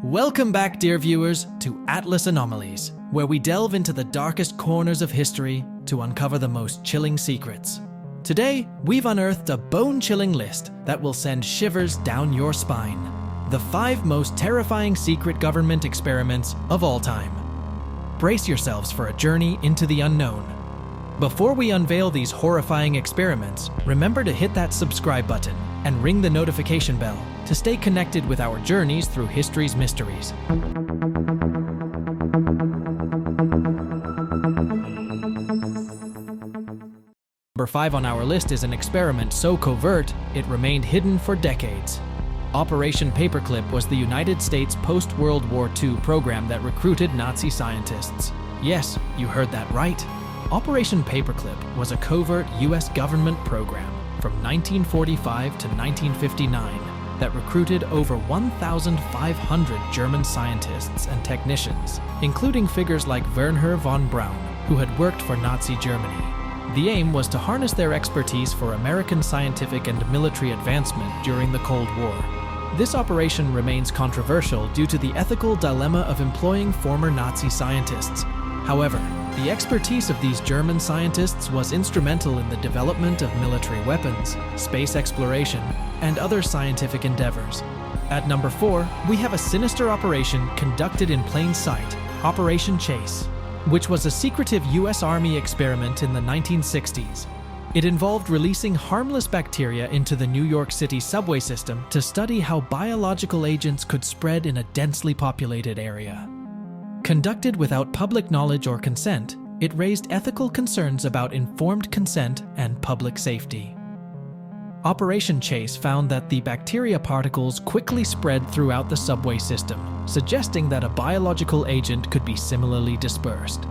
Welcome back, dear viewers, to Atlas Anomalies, where we delve into the darkest corners of history to uncover the most chilling secrets. Today, we've unearthed a bone-chilling list that will send shivers down your spine. The 5 most terrifying secret government experiments of all time. Brace yourselves for a journey into the unknown. Before we unveil these horrifying experiments, remember to hit that subscribe button and ring the notification bell to stay connected with our journeys through history's mysteries. Number 5 on our list is an experiment so covert, it remained hidden for decades. Operation Paperclip was the United States post-World War II program that recruited Nazi scientists. Yes, you heard that right. Operation Paperclip was a covert US government program from 1945 to 1959 that recruited over 1,500 German scientists and technicians, including figures like Wernher von Braun, who had worked for Nazi Germany. The aim was to harness their expertise for American scientific and military advancement during the Cold War. This operation remains controversial due to the ethical dilemma of employing former Nazi scientists. However, the expertise of these German scientists was instrumental in the development of military weapons, space exploration, and other scientific endeavors. At number 4, we have a sinister operation conducted in plain sight, Operation Chase, which was a secretive US Army experiment in the 1960s. It involved releasing harmless bacteria into the New York City subway system to study how biological agents could spread in a densely populated area. Conducted without public knowledge or consent, it raised ethical concerns about informed consent and public safety. Operation Chase found that the bacteria particles quickly spread throughout the subway system, suggesting that a biological agent could be similarly dispersed.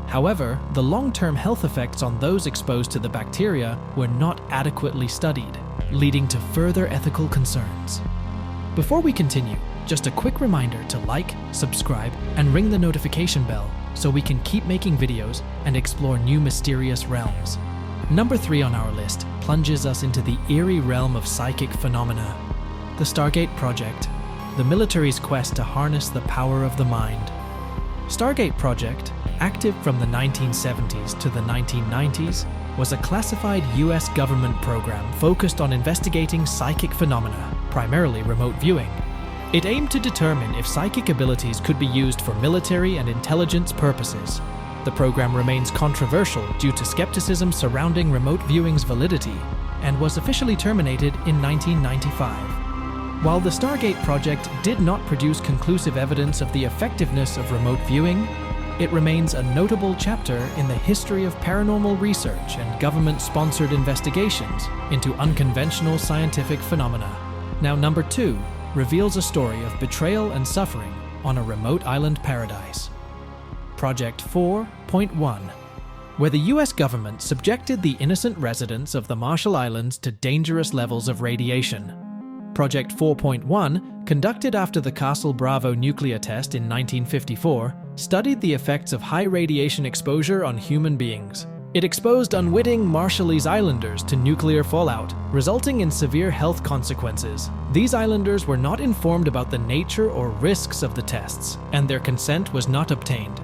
However, the long-term health effects on those exposed to the bacteria were not adequately studied, leading to further ethical concerns. Before we continue, just a quick reminder to like, subscribe, and ring the notification bell so we can keep making videos and explore new mysterious realms. Number 3 on our list plunges us into the eerie realm of psychic phenomena. The Stargate Project, the military's quest to harness the power of the mind. Stargate Project, active from the 1970s to the 1990s, was a classified US government program focused on investigating psychic phenomena, primarily remote viewing. It aimed to determine if psychic abilities could be used for military and intelligence purposes. The program remains controversial due to skepticism surrounding remote viewing's validity and was officially terminated in 1995. While the Stargate Project did not produce conclusive evidence of the effectiveness of remote viewing, it remains a notable chapter in the history of paranormal research and government-sponsored investigations into unconventional scientific phenomena. Now, number 2 reveals a story of betrayal and suffering on a remote island paradise. Project 4.1, where the US government subjected the innocent residents of the Marshall Islands to dangerous levels of radiation. Project 4.1, conducted after the Castle Bravo nuclear test in 1954, studied the effects of high radiation exposure on human beings. It exposed unwitting Marshallese islanders to nuclear fallout, resulting in severe health consequences. These islanders were not informed about the nature or risks of the tests, and their consent was not obtained.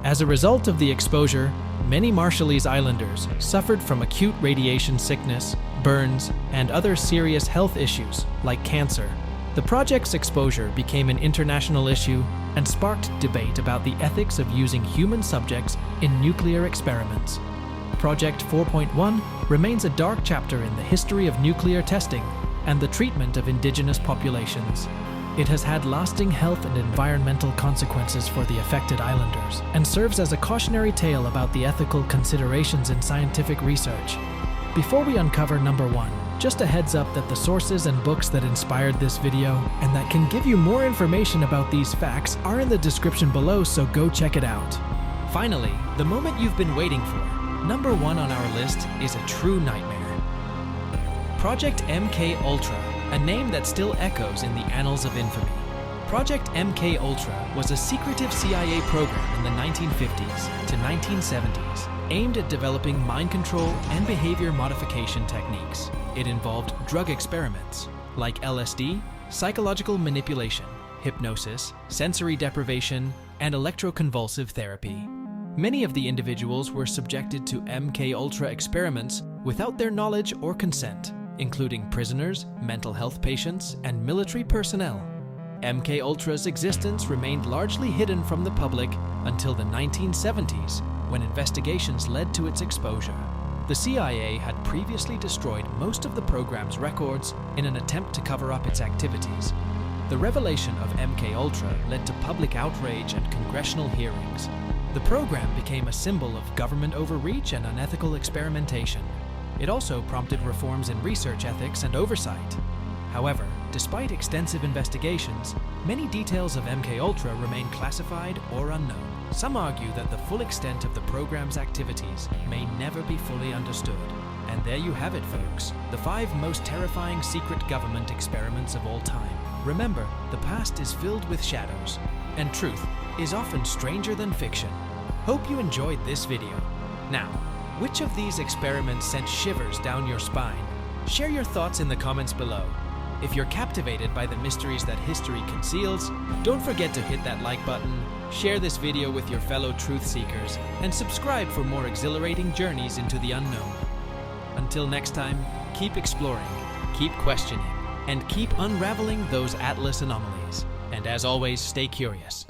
As a result of the exposure, many Marshallese islanders suffered from acute radiation sickness, burns, and other serious health issues like cancer. The project's exposure became an international issue and sparked debate about the ethics of using human subjects in nuclear experiments. Project 4.1 remains a dark chapter in the history of nuclear testing and the treatment of indigenous populations. It has had lasting health and environmental consequences for the affected islanders and serves as a cautionary tale about the ethical considerations in scientific research. Before we uncover number 1, just a heads up that the sources and books that inspired this video and that can give you more information about these facts are in the description below, so go check it out. Finally, the moment you've been waiting for. Number 1 on our list is a true nightmare. Project MK Ultra, a name that still echoes in the annals of infamy. Project MK Ultra was a secretive CIA program in the 1950s to 1970s, aimed at developing mind control and behavior modification techniques. It involved drug experiments, like LSD, psychological manipulation, hypnosis, sensory deprivation, and electroconvulsive therapy. Many of the individuals were subjected to MKUltra experiments without their knowledge or consent, including prisoners, mental health patients, and military personnel. MKUltra's existence remained largely hidden from the public until the 1970s, when investigations led to its exposure. The CIA had previously destroyed most of the program's records in an attempt to cover up its activities. The revelation of MKUltra led to public outrage and congressional hearings. The program became a symbol of government overreach and unethical experimentation. It also prompted reforms in research ethics and oversight. However, despite extensive investigations, many details of MKUltra remain classified or unknown. Some argue that the full extent of the program's activities may never be fully understood. And there you have it, folks, the 5 most terrifying secret government experiments of all time. Remember, the past is filled with shadows, and truth is often stranger than fiction. Hope you enjoyed this video. Now, which of these experiments sent shivers down your spine? Share your thoughts in the comments below. If you're captivated by the mysteries that history conceals, don't forget to hit that like button, share this video with your fellow truth seekers, and subscribe for more exhilarating journeys into the unknown. Until next time, keep exploring, keep questioning, and keep unraveling those Atlas anomalies. And as always, stay curious.